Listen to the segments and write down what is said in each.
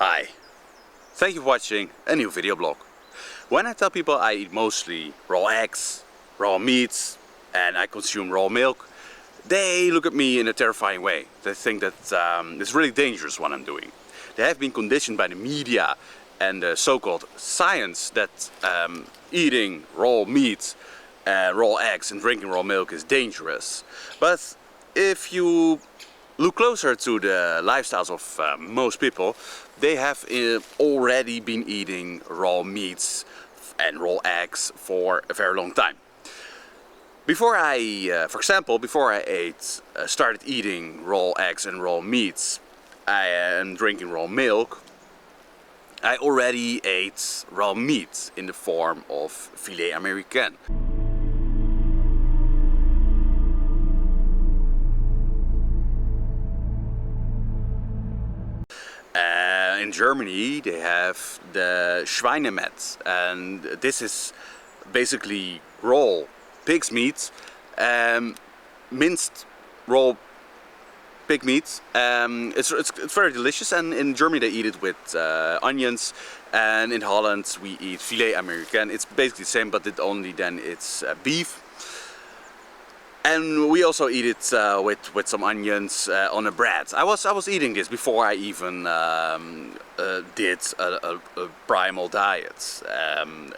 Hi, thank you for watching a new video blog. When I tell people I eat mostly raw eggs, raw meats and I consume raw milk, they look at me in a terrifying way. They think that it's really dangerous what I'm doing. They have been conditioned by the media and the so-called science that eating raw meat, raw eggs and drinking raw milk is dangerous. But if you look closer to the lifestyles of most people, they have already been eating raw meats and raw eggs for a very long time. Before I, for example, before I started eating raw eggs and raw meats and drinking raw milk, I already ate raw meat in the form of filet américain. In Germany they have the Schweinemet, and this is basically raw pig's meat, minced raw pig meat. It's very delicious, and in Germany they eat it with onions, and in Holland we eat filet américain. It's basically the same, but it's beef. And we also eat it with some onions on a bread. I was eating this before I even did a primal diet,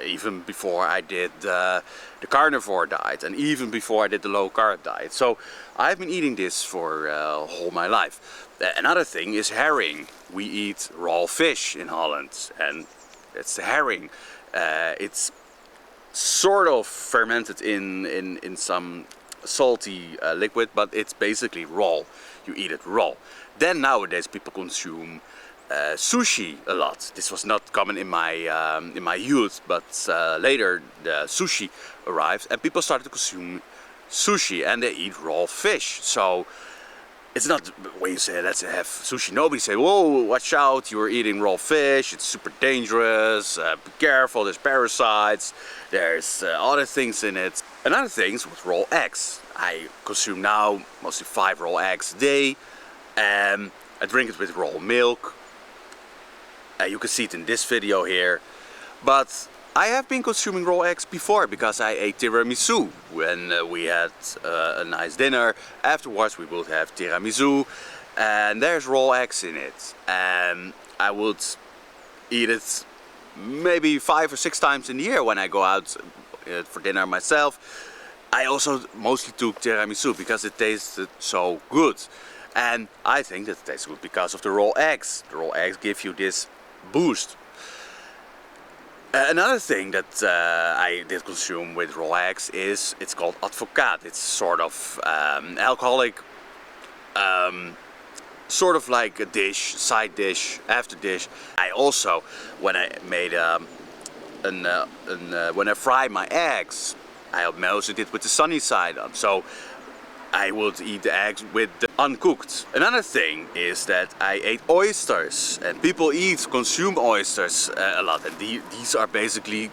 even before I did the carnivore diet, and even before I did the low carb diet. So I've been eating this for all my life. Another thing is herring. We eat raw fish in Holland, and it's the herring. It's sort of fermented in some salty liquid, but it's basically raw. You eat it raw. Then nowadays people consume sushi a lot. This was not common in my youth, but later the sushi arrived and people started to consume sushi, and they eat raw fish. So it's not when you say let's have sushi, nobody say, whoa, watch out, you're eating raw fish, it's super dangerous, be careful, there's parasites, there's other things in it. Another thing is with raw eggs. I consume now mostly 5 raw eggs a day. I drink it with raw milk. You can see it in this video here. But I have been consuming raw eggs before because I ate tiramisu when we had a nice dinner. Afterwards we would have tiramisu and there's raw eggs in it. And I would eat it maybe 5 or 6 times in the year when I go out for dinner myself. I also mostly took tiramisu because it tasted so good. And I think that it tastes good because of the raw eggs. The raw eggs give you this boost. Another thing that I did consume with raw eggs is, it's called advocaat. It's sort of alcoholic, sort of like a dish, side dish, after dish. I also, when I made when I fry my eggs, I also did with the sunny side up. So I would eat the eggs with the uncooked. Another thing is that I ate oysters, and people consume oysters a lot, and these are basically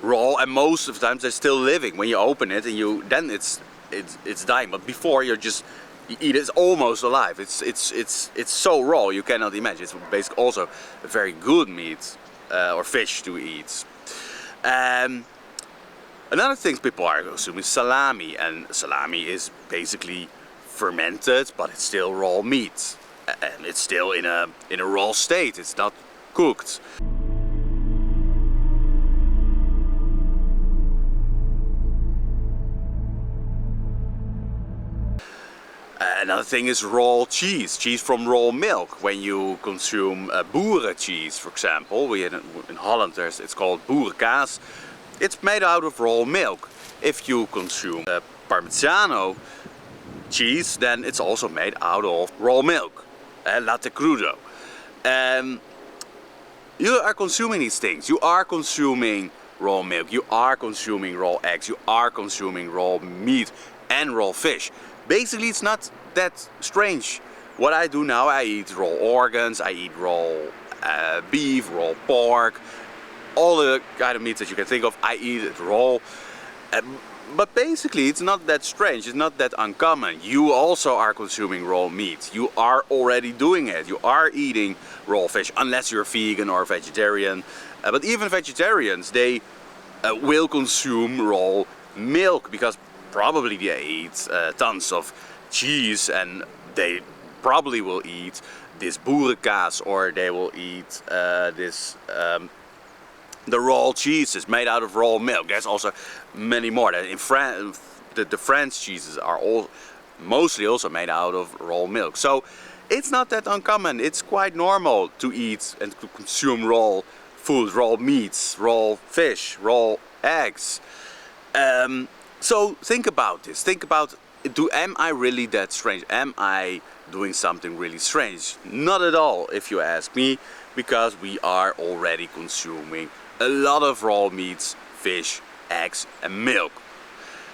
raw, and most of the times they're still living. When you open it and then it's dying, but before you eat it, it's almost alive. It's so raw you cannot imagine. It's basically also a very good meat or fish to eat. Another thing people are consuming is salami, and salami is basically fermented, but it's still raw meat, and it's still in a raw state. It's not cooked. Another thing is raw cheese, cheese from raw milk. When you consume boeren cheese, for example, in Holland it's called boerenkaas. It's made out of raw milk. If you consume Parmigiano cheese, then it's also made out of raw milk, latte crudo. You are consuming these things. You are consuming raw milk, you are consuming raw eggs, you are consuming raw meat and raw fish. Basically, it's not that strange. What I do now, I eat raw organs, I eat raw beef, raw pork, all the kind of meats that you can think of, I eat it raw. But basically it's not that strange, it's not that uncommon. You also are consuming raw meat. You are already doing it. You are eating raw fish, unless you're vegan or vegetarian. But even vegetarians, they will consume raw milk, because probably they eat tons of cheese, and they probably will eat this boerenkaas, or they will eat the raw cheeses made out of raw milk. There's also many more. In France, the French cheeses are all mostly also made out of raw milk. So it's not that uncommon. It's quite normal to eat and to consume raw food, raw meats, raw fish, raw eggs. So think about this. Think about, am I really that strange? Am I doing something really strange? Not at all, if you ask me, because we are already consuming a lot of raw meats, fish, eggs and milk.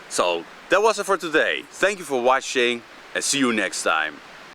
So that was it for today. Thank you for watching and see you next time.